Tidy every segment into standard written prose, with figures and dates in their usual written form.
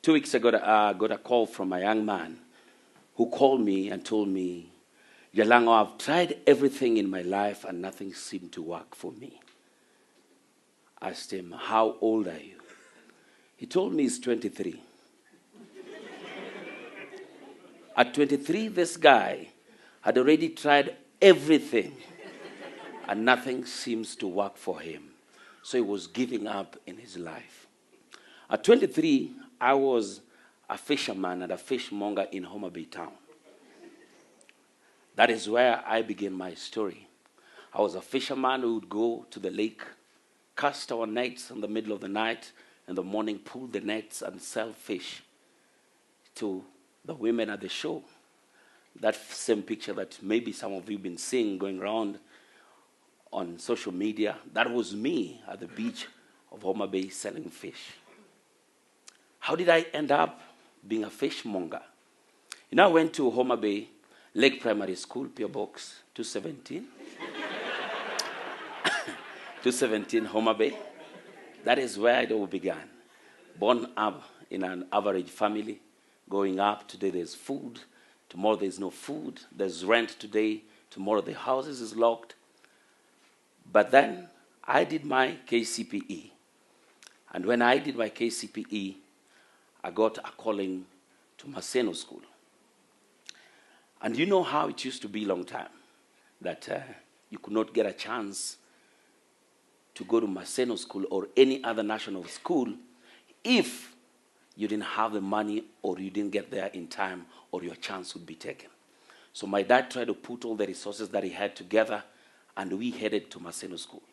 2 weeks ago, I got a call from a young man who called me and told me, Jalango, I've tried everything in my life and nothing seemed to work for me. I asked him, how old are you? He told me he's 23. At 23, this guy had already tried everything and nothing seems to work for him. So he was giving up in his life. At 23, I was a fisherman and a fishmonger in Homa Bay town. That is where I began my story. I was a fisherman who would go to the lake, cast our nets in the middle of the night, in the morning pull the nets and sell fish to the women at the shore. That same picture that maybe some of you have been seeing going around on social media, that was me at the beach of Homa Bay selling fish. How did I end up being a fishmonger? I went to Homa Bay Lake Primary School, P.O. Box 217. 217 Homa Bay. That is where it all began. Born up in an average family, growing up, today there's food, tomorrow there's no food, there's rent today, tomorrow the house is locked. But then I did my KCPE. And when I did my KCPE, I got a calling to Maseno School. And you know how it used to be a long time, that you could not get a chance to go to Maseno School or any other national school if you didn't have the money or you didn't get there in time or your chance would be taken. So my dad tried to put all the resources that he had together and we headed to Maseno School.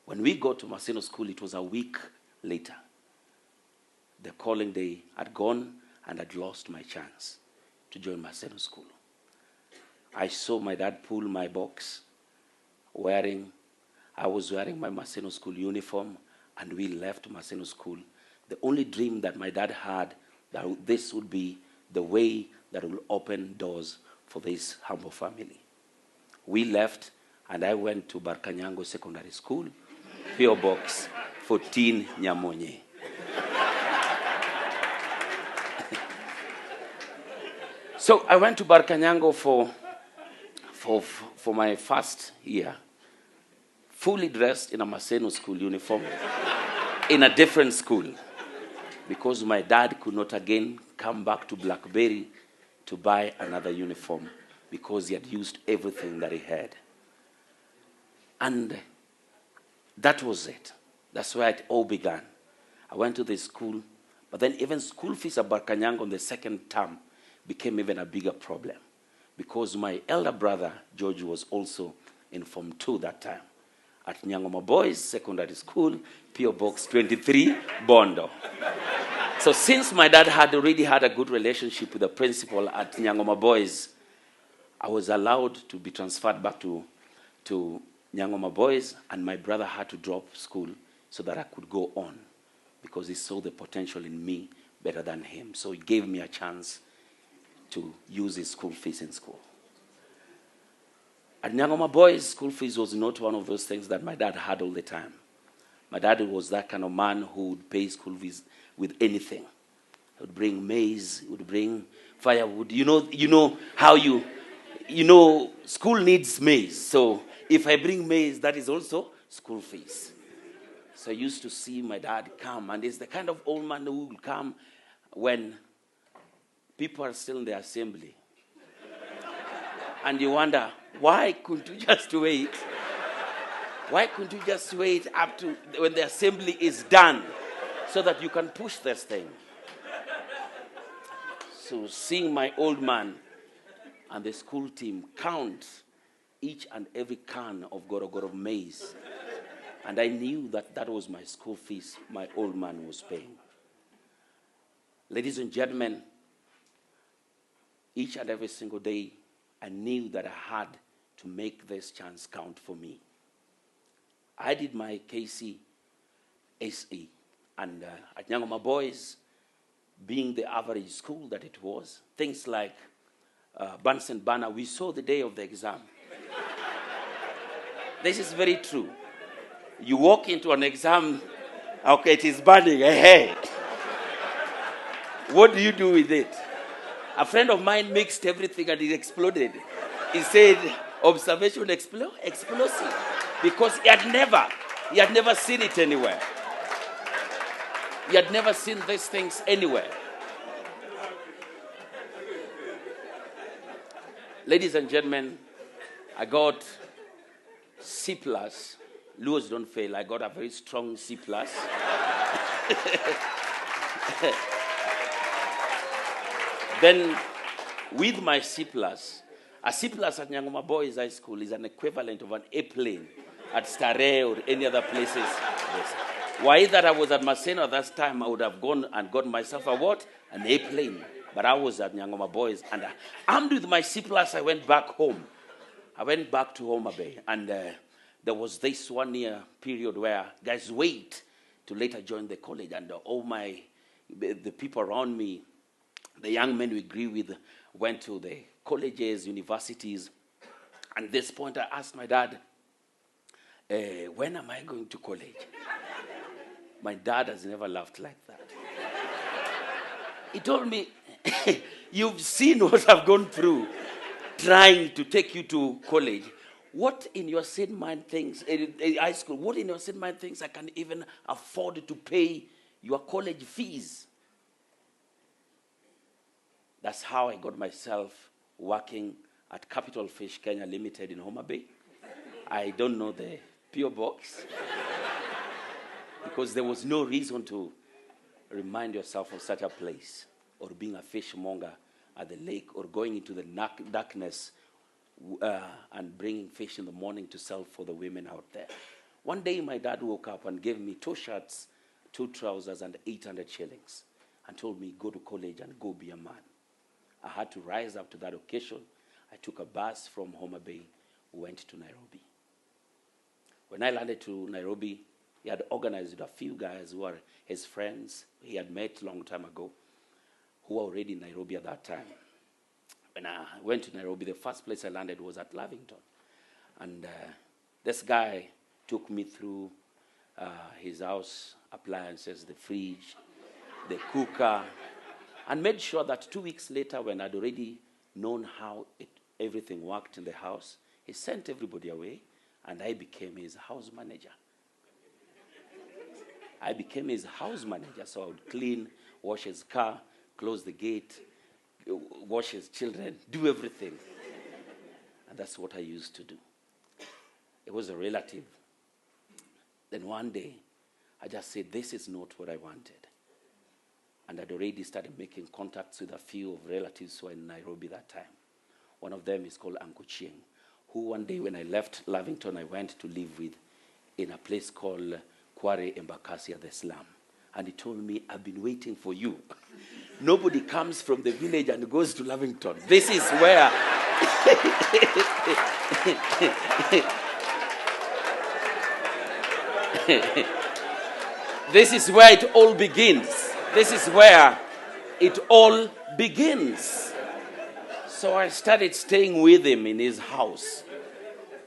When we got to Maseno School, it was a week later. The calling day had gone and I'd lost my chance to join Maseno School. I saw my dad pull my box, I was wearing my Maseno School uniform, and we left Maseno School. The only dream that my dad had, that this would be the way that will open doors for this humble family. We left, and I went to Barkanyango Secondary School, P.O. Box 14, Nyamonye. So I went to Barkanyango for my first year, fully dressed in a Maseno School uniform, in a different school, because my dad could not again come back to Blackberry to buy another uniform because he had used everything that he had. And that was it. That's where it all began. I went to the school, but then even school fees at Barkanyango on the second term became even a bigger problem because my elder brother, George, was also in Form 2 that time at Nyangoma Boys Secondary School, P.O. Box 23, Bondo. So since my dad had already had a good relationship with the principal at Nyangoma Boys, I was allowed to be transferred back to Nyangoma Boys, and my brother had to drop school so that I could go on because he saw the potential in me better than him. So he gave me a chance to use his school fees in school. At Nyangoma Boys, school fees was not one of those things that my dad had all the time. My dad was that kind of man who would pay school fees with anything. He would bring maize, he would bring firewood. You know how school needs maize. So if I bring maize, that is also school fees. So I used to see my dad come, and he's the kind of old man who will come when people are still in the assembly. And you wonder, why couldn't you just wait? Why couldn't you just wait up to when the assembly is done so that you can push this thing? So seeing my old man and the school team count each and every can of Gorogoro maize, and I knew that that was my school fees my old man was paying. Ladies and gentlemen, each and every single day, I knew that I had to make this chance count for me. I did my KCSE, and at Nyangoma Boys, being the average school that it was, things like Bunsen burner, we saw the day of the exam. This is very true. You walk into an exam, okay, it is burning, hey. What do you do with it? A friend of mine mixed everything and it exploded. He said, observation explosive. Because he had never seen it anywhere. He had never seen these things anywhere. Ladies and gentlemen, I got C+. Luos don't fail. I got a very strong C+. Then, with my C+, a C+ at Nyangoma Boys High School is an equivalent of an airplane at Starehe or any other places. Yes. Why that I was at Maseno at that time, I would have gone and got myself a what? An airplane. But I was at Nyangoma Boys, and armed with my C+, I went back home. I went back to Homa Bay, and there was this 1 year period where guys wait to later join the college, and the people around me, the young men we agree with, went to the colleges, universities. And at this point, I asked my dad, when am I going to college? My dad has never laughed like that. He told me, you've seen what I've gone through trying to take you to college. What in your sane mind thinks, high school, what in your sane mind thinks I can even afford to pay your college fees? That's how I got myself working at Capital Fish Kenya Limited in Homa Bay. I don't know the P.O. box because there was no reason to remind yourself of such a place, or being a fishmonger at the lake, or going into the darkness and bringing fish in the morning to sell for the women out there. One day my dad woke up and gave me 2 shirts, 2 trousers, and 800 shillings and told me, go to college and go be a man. I had to rise up to that occasion. I took a bus from Homa Bay, went to Nairobi. When I landed to Nairobi, he had organized with a few guys who are his friends he had met a long time ago, who were already in Nairobi at that time. When I went to Nairobi, the first place I landed was at Lavington. And this guy took me through his house appliances, the fridge, the cooker, and made sure that 2 weeks later, when I'd already known how everything worked in the house, he sent everybody away, and I became his house manager. I became his house manager, so I would clean, wash his car, close the gate, wash his children, do everything. And that's what I used to do. It was a relative. Then one day, I just said, this is not what I wanted. And I'd already started making contacts with a few of relatives who were in Nairobi that time. One of them is called Uncle Chieng, who one day when I left Lavington, I went to live with in a place called Kware Embakasi at the slum. And he told me, I've been waiting for you. Nobody comes from the village and goes to Lavington. This is where... this is where it all begins. This is where it all begins. So I started staying with him in his house.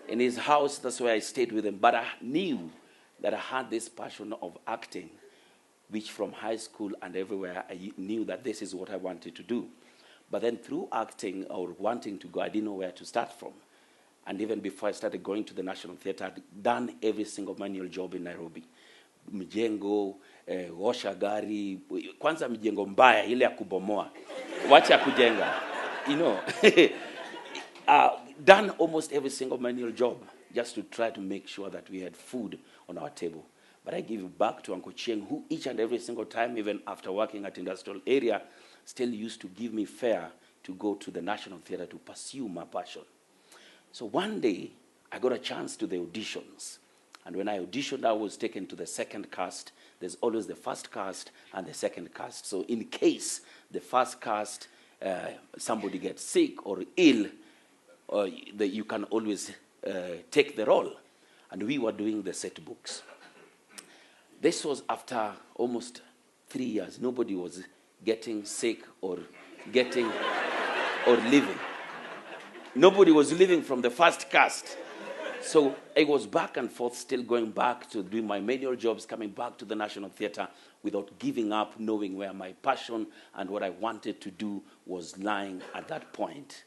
In his house, that's where I stayed with him. But I knew that I had this passion of acting, which from high school and everywhere, I knew that this is what I wanted to do. But then through acting or wanting to go, I didn't know where to start from. And even before I started going to the National Theatre, I'd done every single manual job in Nairobi. Mjengo, osha gari, kwanza mjengo mbaya, ile ya kubomoa. Wacha kujenga. You know, done almost every single manual job just to try to make sure that we had food on our table. But I give it back to Uncle Chieng, who each and every single time, even after working at industrial area, still used to give me fare to go to the National Theatre to pursue my passion. So one day, I got a chance to the auditions. And when I auditioned, I was taken to the second cast. There's always the first cast and the second cast. So in case the first cast, somebody gets sick or ill, you can always take the role. And we were doing the set books. This was after almost 3 years. Nobody was getting sick or getting or leaving. Nobody was leaving from the first cast. So I was back and forth, still going back to doing my manual jobs, coming back to the National Theatre without giving up, knowing where my passion and what I wanted to do was lying at that point.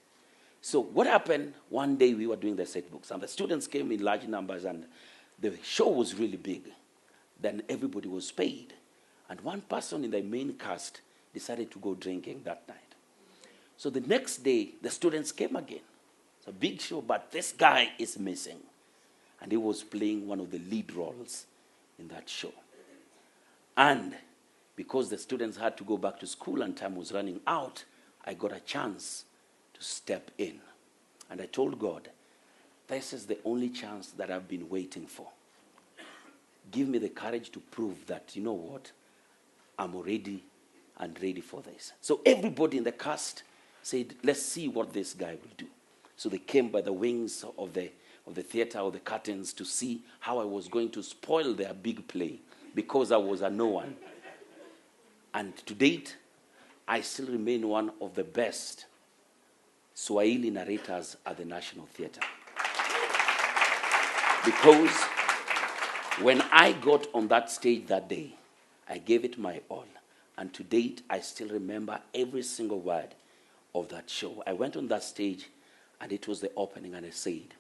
So what happened, one day we were doing the set books, and the students came in large numbers, and the show was really big. Then everybody was paid. And one person in the main cast decided to go drinking that night. So the next day, the students came again. It's a big show, but this guy is missing. And he was playing one of the lead roles in that show. And because the students had to go back to school and time was running out, I got a chance to step in. And I told God, this is the only chance that I've been waiting for. Give me the courage to prove that, you know what, I'm already and ready for this. So everybody in the cast said, let's see what this guy will do. So they came by the wings of the theater or the curtains to see how I was going to spoil their big play because I was a no one. And to date, I still remain one of the best Swahili narrators at the National Theatre. Because when I got on that stage that day, I gave it my all. And to date, I still remember every single word of that show. I went on that stage, and it was the opening, and I said,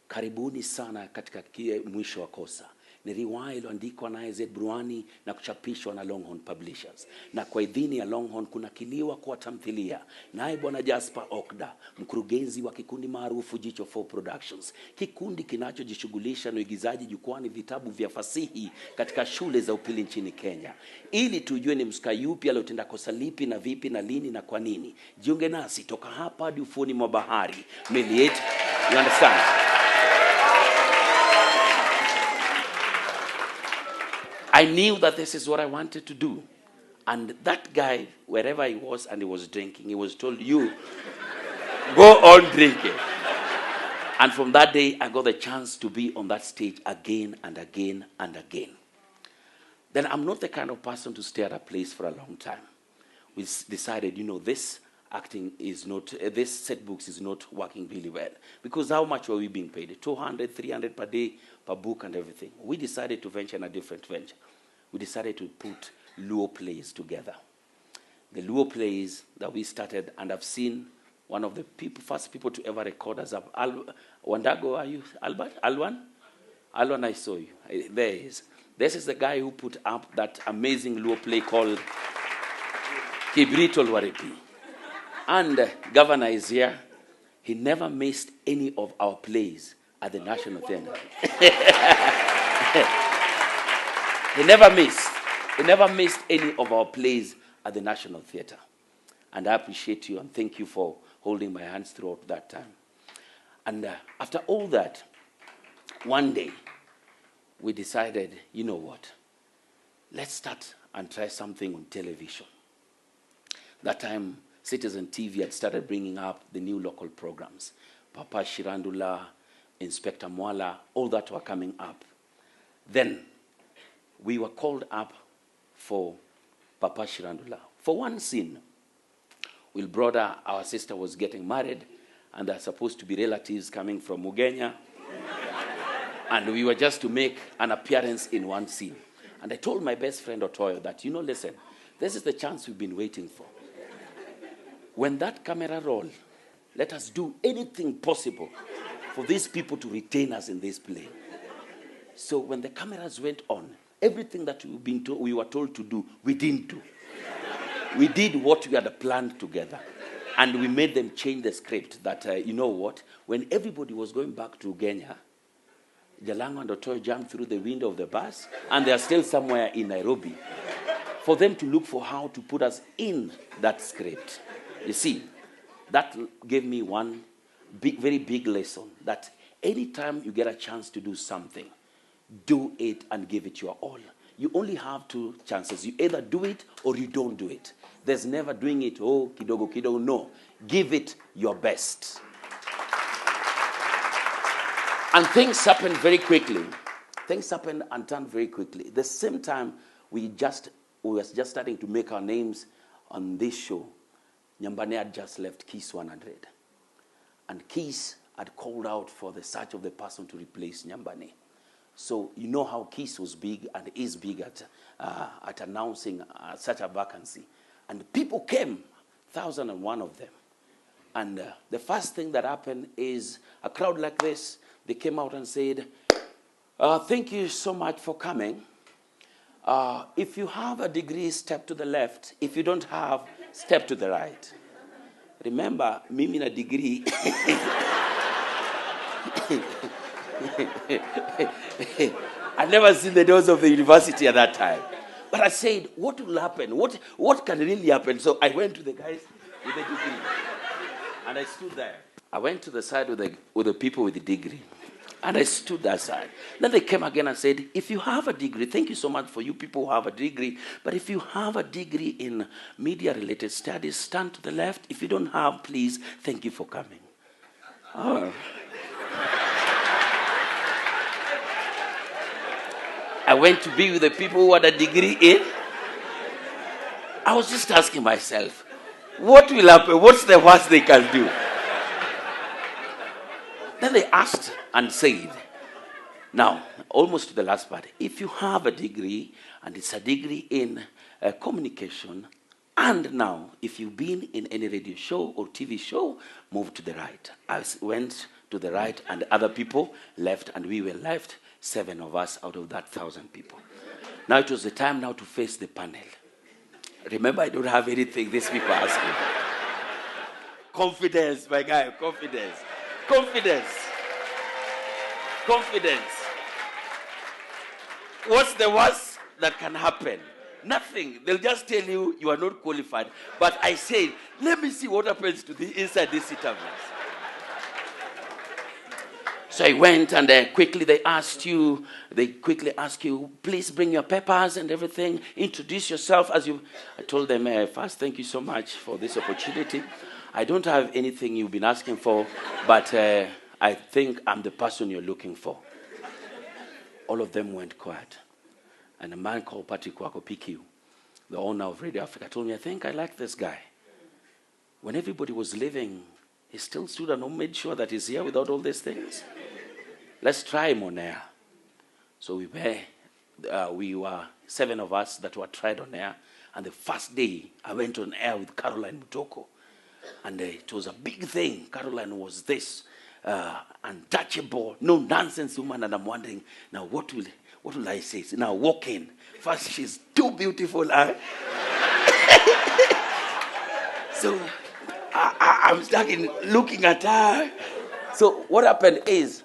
karibuni sana katika mwisho wa kosa. Ni riwaya iliyoandikwa na Z Bruani na kuchapishwa na Longhorn Publishers. Na kwa idhini ya Longhorn kunakiliwa kwa tamthilia. Naye Bwana Jasper Okda, mkurugenzi wa kikundi maarufu Jicho 4 Productions. Kikundi kinachojishughulisha na uigizaji jukwani vitabu vya fasihi katika shule za upili nchini Kenya. Ili tujue ni msika yupi aliyotenda kosa lipi na vipi na lini na kwa nini. Jiunge nasi toka hapa hadi ufuoni mwa bahari. Meli yetu, you understand? I knew that this is what I wanted to do. And that guy, wherever he was and he was drinking, he was told, you, go on drinking. And from that day, I got the chance to be on that stage again and again and again. Then I'm not the kind of person to stay at a place for a long time. We decided, you know, this acting is not, this set books is not working really well. Because how much were we being paid? 200, 300 per day, per book and everything. We decided to venture in a different venture. We decided to put Luo plays together. The Luo plays that we started, and I've seen one of the first people to ever record us up. Wandago, are you Albert? Alwan? Alwan, I saw you. There he is. This is the guy who put up that amazing Luo play called Kibrito Lwarepi. And Governor is here. He never missed any of our plays at the National Theatre. He never missed. He never missed any of our plays at the National Theatre. And I appreciate you and thank you for holding my hands throughout that time. And after all that, one day, we decided, you know what? Let's start and try something on television. That time, Citizen TV had started bringing up the new local programs. Papa Shirandula, Inspector Mwala, all that were coming up. Then we were called up for Papa Shirandula. For one scene, Will brother, our sister was getting married, and there are supposed to be relatives coming from Mugenya. And we were just to make an appearance in one scene. And I told my best friend Otoyo that, you know, listen, this is the chance we've been waiting for. When that camera roll, let us do anything possible for these people to retain us in this play. So when the cameras went on, everything that we were told to do, we didn't do. We did what we had planned together. And we made them change the script that, you know what, when everybody was going back to Kenya, Jalango and Otoyo jumped through the window of the bus, and they are still somewhere in Nairobi, for them to look for how to put us in that script. You see, that gave me one very big lesson, that anytime you get a chance to do something, do it and give it your all. You only have two chances. You either do it or you don't do it. There's never doing it, oh, kidogo, kidogo. No. Give it your best. And things happened very quickly. Things happened and turned very quickly. At the same time, we were just starting to make our names on this show. Nyambane had just left Kiss 100. And Kiss had called out for the search of the person to replace Nyambane. So you know how KISS was big and is big at announcing such a vacancy. And people came, 1,001 of them. And the first thing that happened is a crowd like this, they came out and said, thank you so much for coming. If you have a degree, step to the left. If you don't have, step to the right. Remember, mimi na degree. I never seen the doors of the university at that time. But I said, what will happen? What can really happen? So I went to the guys with the degree. And I stood there. I went to the side with the people with the degree. And I stood that side. Then they came again and said, if you have a degree, thank you so much for you people who have a degree, but if you have a degree in media-related studies, stand to the left. If you don't have, please, thank you for coming. Oh. I went to be with the people who had a degree in. I was just asking myself, what will happen? What's the worst they can do? Then they asked and said, now, almost to the last part, if you have a degree, and it's a degree in communication, and now, if you've been in any radio show or TV show, move to the right. I went to the right, and other people left, and we were left, 7 of us out of that 1,000 people. Now it was the time now to face the panel. Remember, I don't have anything these people are asking. Confidence, my guy, confidence. Confidence. Confidence. What's the worst that can happen? Nothing. They'll just tell you you are not qualified. But I said, let me see what happens to the inside these interviews. So I went and they quickly ask you, please bring your papers and everything. Introduce yourself as you. I told them, first, thank you so much for this opportunity. I don't have anything you've been asking for, but I think I'm the person you're looking for. All of them went quiet. And a man called Patrick Wako PQ, the owner of Radio Africa, told me, I think I like this guy. When everybody was leaving, he still stood and made sure that he's here without all these things. Let's try him on air. So we were 7 of us that were tried on air. And the first day, I went on air with Caroline Mutoko. And it was a big thing. Caroline was this untouchable, no nonsense woman. And I'm wondering, now what will I say? Now walk in. First, she's too beautiful. So I'm stuck in looking at her. So what happened is,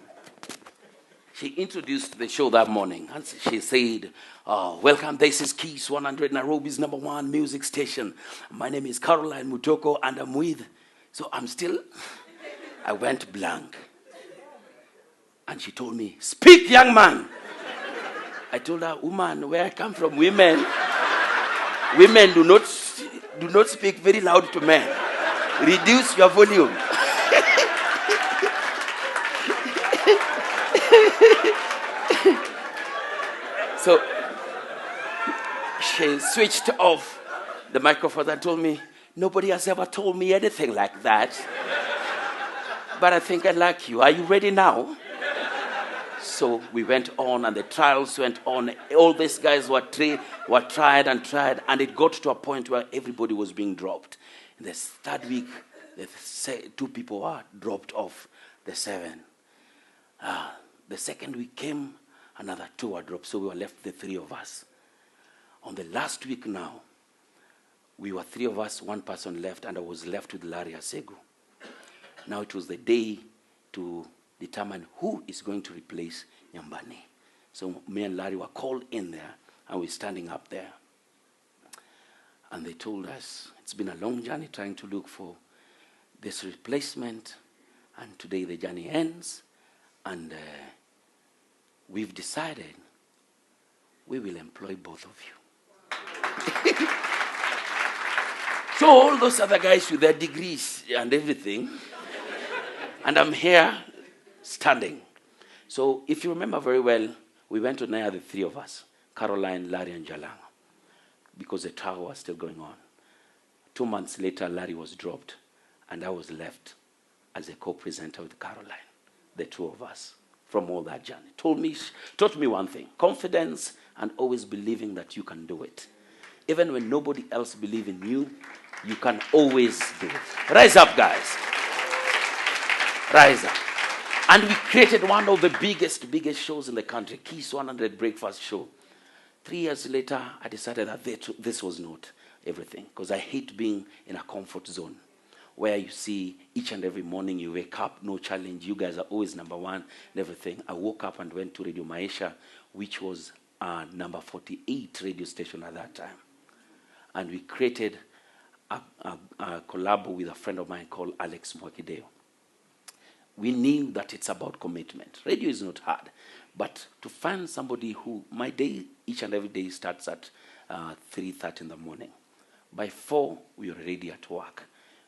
she introduced the show that morning. And she said, welcome, this is KISS 100, Nairobi's #1 music station. My name is Caroline Mutoko, and I'm with. So I went blank. And she told me, speak, young man. I told her, woman, where I come from, women do not speak very loud to men. Reduce your volume. So she switched off the microphone and told me, nobody has ever told me anything like that. But I think I like you. Are you ready now? So we went on and the trials went on. All these guys were tried, and it got to a point where everybody was being dropped. In the third week, the 2 people were dropped off the 7. The second week came, another 2 were dropped, so we were left the 3 of us. On the last week now, we were 3 of us, 1 person left, and I was left with Larry Asegu. Now it was the day to determine who is going to replace Nyambane. So me and Larry were called in there, and we're standing up there. And they told us, it's been a long journey trying to look for this replacement, and today the journey ends, and we've decided we will employ both of you. So all those other guys with their degrees and everything, and I'm here standing. So if you remember very well, we went on air, the 3 of us, Caroline, Larry, and Jalango, because the trial was still going on. 2 months later, Larry was dropped, and I was left as a co-presenter with Caroline, the two of us, from all that journey. Taught me one thing: confidence and always believing that you can do it. Even when nobody else believes in you, you can always do it. Rise up, guys. Rise up. And we created one of the biggest shows in the country, Kiss 100 Breakfast Show. 3 years later, I decided that this was not everything, because I hate being in a comfort zone where you see each and every morning you wake up, no challenge, you guys are always number one and everything. I woke up and went to Radio Maisha, which was number 48 radio station at that time. And we created a collab with a friend of mine called Alex Mwakideo. We knew that it's about commitment. Radio is not hard, but to find somebody who, my day, each and every day starts at 3:30 in the morning. By 4, we are ready at work.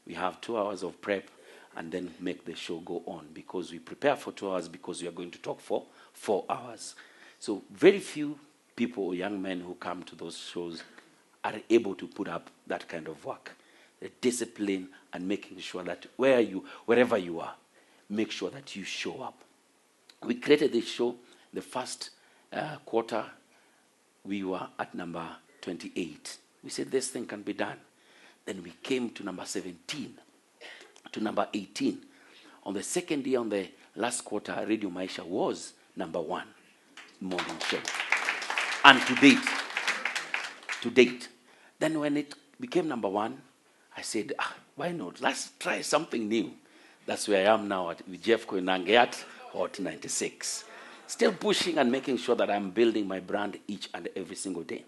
We have 2 hours of prep and then make the show go on, because we prepare for 2 hours because we are going to talk for 4 hours. So very few people or young men who come to those shows are able to put up that kind of work. The discipline and making sure that wherever you are, make sure that you show up. We created this show. The first quarter, we were at number 28. We said this thing can be done. Then we came to number 17, to number 18. On the second year, on the last quarter, Radio Maisha was number 1 morning show. And to date. Then when it became number 1, I said, why not? Let's try something new. That's where I am now with Jeff Koinange at Hot 96. Still pushing and making sure that I'm building my brand each and every single day.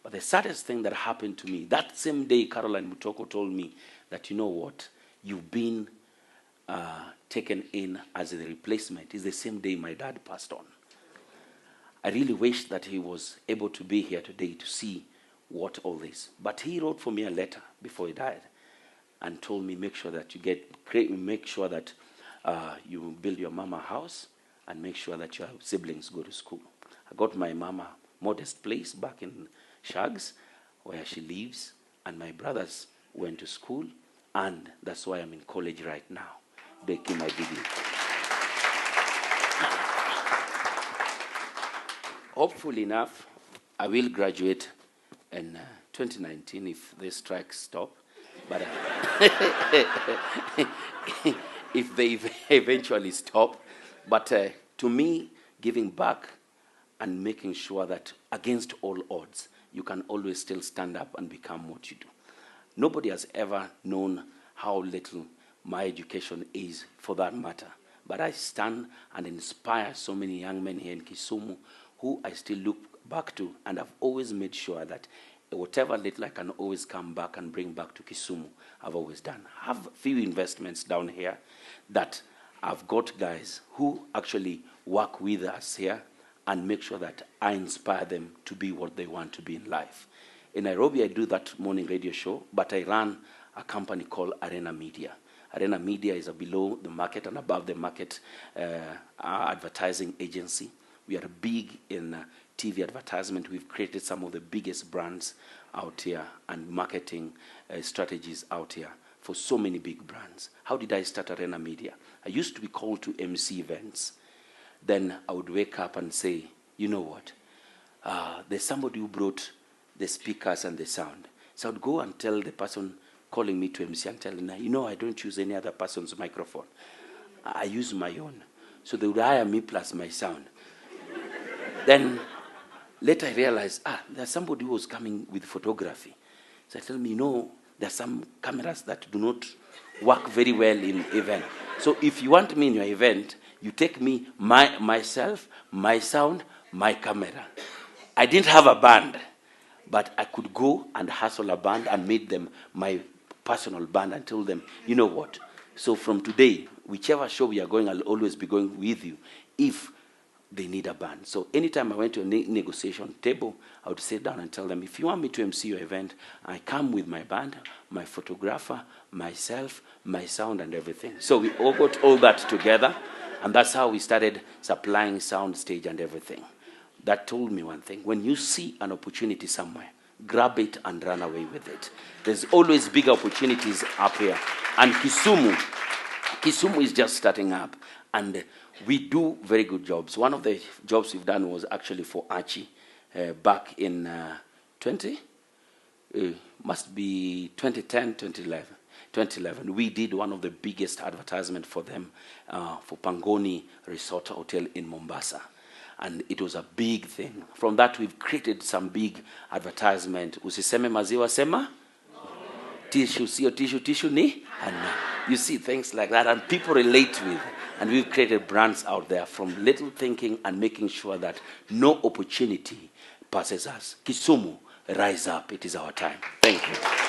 But the saddest thing that happened to me, that same day Caroline Mutoko told me that, you know what, you've been taken in as the replacement, is the same day my dad passed on. I really wish that he was able to be here today to see what all this. But he wrote for me a letter before he died and told me, make sure that you build your mama a house and make sure that your siblings go to school. I got my mama a modest place back in Shags, where she lives, and my brothers went to school, and that's why I'm in college right now, making my degree. Hopefully enough, I will graduate in 2019 if the strikes stop. But if they eventually stop. But to me, giving back and making sure that against all odds, you can always still stand up and become what you do. Nobody has ever known how little my education is, for that matter. But I stand and inspire so many young men here in Kisumu who I still look back to, and I've always made sure that whatever little I can always come back and bring back to Kisumu, I've always done. I have a few investments down here that I've got guys who actually work with us here and make sure that I inspire them to be what they want to be in life. In Nairobi, I do that morning radio show, but I run a company called Arena Media. Arena Media is a below the market and above the market advertising agency. We are big in TV advertisement. We've created some of the biggest brands out here and marketing strategies out here for so many big brands. How did I start Arena Media? I used to be called to MC events. Then I would wake up and say, you know what? There's somebody who brought the speakers and the sound. So I would go and tell the person calling me to MC and tell them, you know, I don't use any other person's microphone. I use my own. So they would hire me plus my sound. Then later I realized, there's somebody who was coming with photography. So I tell me, you know, there are some cameras that do not work very well in event. So if you want me in your event, you take me, myself, my sound, my camera. I didn't have a band, but I could go and hustle a band and make them my personal band and tell them, you know what? So from today, whichever show we are going, I'll always be going with you if they need a band. So anytime I went to a negotiation table, I would sit down and tell them, if you want me to MC your event, I come with my band, my photographer, myself, my sound and everything. So we all got all that together, and that's how we started supplying sound, stage and everything. That told me one thing: when you see an opportunity somewhere, grab it and run away with it. There's always big opportunities up here. And Kisumu Kisumu is just starting up, and we do very good jobs. One of the jobs we've done was actually for Archie back in 20, must be 2010, 2011. 2011, we did one of the biggest advertisement for them for Pangoni Resort Hotel in Mombasa. And it was a big thing. From that, we've created some big advertisement. Usiseme maziwa sema? Tissue, sio tissue, tissue ni? And you see things like that, and people relate with. And we've created brands out there from little thinking and making sure that no opportunity passes us. Kisumu, rise up. It is our time. Thank you.